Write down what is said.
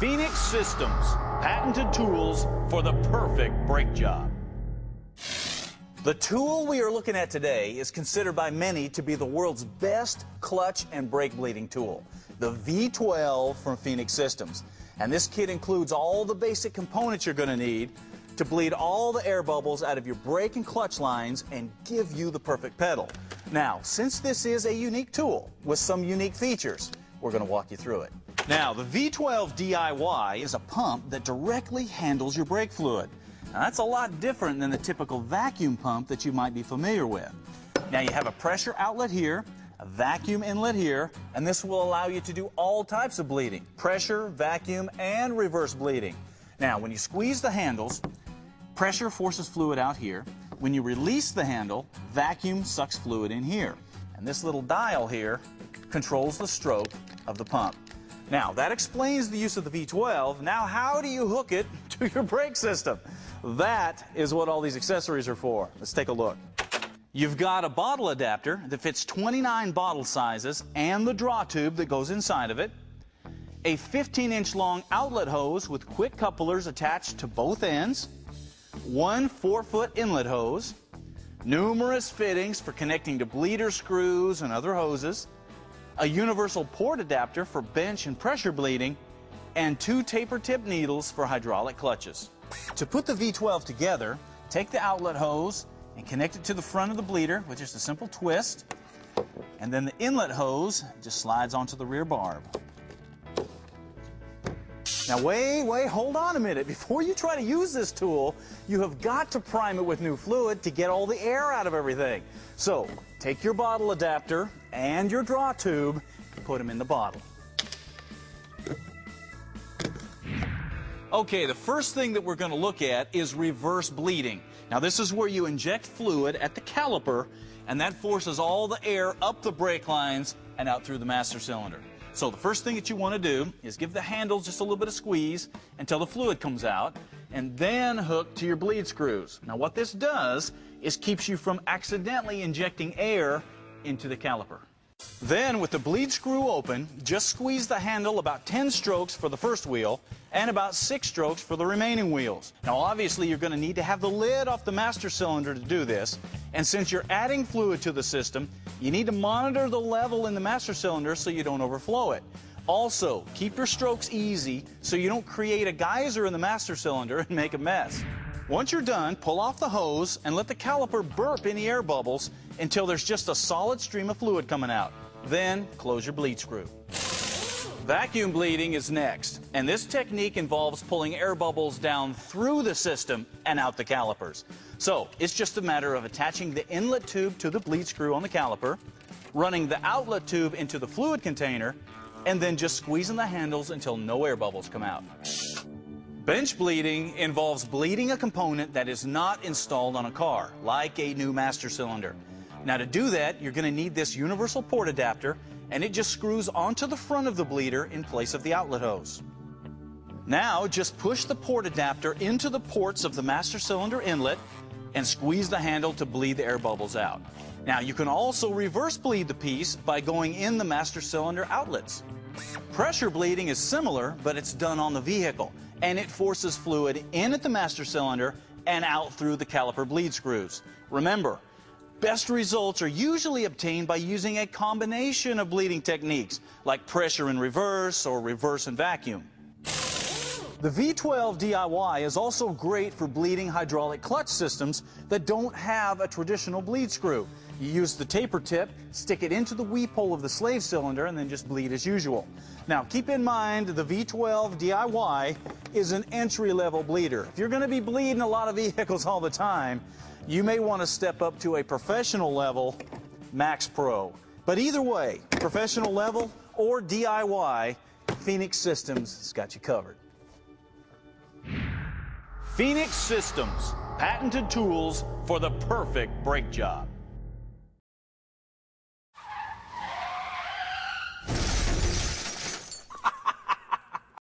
Phoenix Systems, patented tools for the perfect brake job. The tool we are looking at today is considered by many to be the world's best clutch and brake bleeding tool, the V12 from Phoenix Systems. And this kit includes all the basic components you're going to need to bleed all the air bubbles out of your brake and clutch lines and give you the perfect pedal. Now, since this is a unique tool with some unique features, we're going to walk you through it. Now, the V12 DIY is a pump that directly handles your brake fluid. Now, that's a lot different than the typical vacuum pump that you might be familiar with. Now, you have a pressure outlet here, a vacuum inlet here, and this will allow you to do all types of bleeding: pressure, vacuum, and reverse bleeding. Now, when you squeeze the handles, pressure forces fluid out here. When you release the handle, vacuum sucks fluid in here. And this little dial here controls the stroke of the pump. Now, that explains the use of the V12. Now, how do you hook it to your brake system? That is what all these accessories are for. Let's take a look. You've got a bottle adapter that fits 29 bottle sizes and the draw tube that goes inside of it, a 15-inch long outlet hose with quick couplers attached to both ends, one 4-foot inlet hose, numerous fittings for connecting to bleeder screws and other hoses, a universal port adapter for bench and pressure bleeding, and 2 taper tip needles for hydraulic clutches. To put the V12 together, take the outlet hose and connect it to the front of the bleeder with just a simple twist, and then the inlet hose just slides onto the rear barb. Now wait, hold on a minute. Before you try to use this tool, you have got to prime it with new fluid to get all the air out of everything. So, take your bottle adapter and your draw tube, put them in the bottle. Okay, the first thing that we're going to look at is reverse bleeding. Now this is where you inject fluid at the caliper, and that forces all the air up the brake lines and out through the master cylinder. So the first thing that you want to do is give the handles just a little bit of squeeze until the fluid comes out, and then hook to your bleed screws. Now what this does is keeps you from accidentally injecting air into the caliper. Then with the bleed screw open, just squeeze the handle about 10 strokes for the first wheel and about 6 strokes for the remaining wheels. Now obviously you're going to need to have the lid off the master cylinder to do this, and since you're adding fluid to the system, you need to monitor the level in the master cylinder so you don't overflow it. Also, keep your strokes easy so you don't create a geyser in the master cylinder and make a mess. Once you're done, pull off the hose and let the caliper burp any air bubbles until there's just a solid stream of fluid coming out. Then close your bleed screw. Vacuum bleeding is next, and this technique involves pulling air bubbles down through the system and out the calipers. So it's just a matter of attaching the inlet tube to the bleed screw on the caliper, running the outlet tube into the fluid container, and then just squeezing the handles until no air bubbles come out. Bench bleeding involves bleeding a component that is not installed on a car, like a new master cylinder. Now to do that, you're going to need this universal port adapter, and it just screws onto the front of the bleeder in place of the outlet hose. Now just push the port adapter into the ports of the master cylinder inlet and squeeze the handle to bleed the air bubbles out. Now you can also reverse bleed the piece by going in the master cylinder outlets. Pressure bleeding is similar, but it's done on the vehicle, and it forces fluid in at the master cylinder and out through the caliper bleed screws. Remember, best results are usually obtained by using a combination of bleeding techniques, like pressure and reverse or reverse and vacuum. The V12 DIY is also great for bleeding hydraulic clutch systems that don't have a traditional bleed screw. You use the taper tip, stick it into the weep hole of the slave cylinder, and then just bleed as usual. Now keep in mind the V12 DIY is an entry-level bleeder. If you're going to be bleeding a lot of vehicles all the time, you may want to step up to a professional level, Max Pro. But either way, professional level or DIY, Phoenix Systems has got you covered. Phoenix Systems, patented tools for the perfect brake job.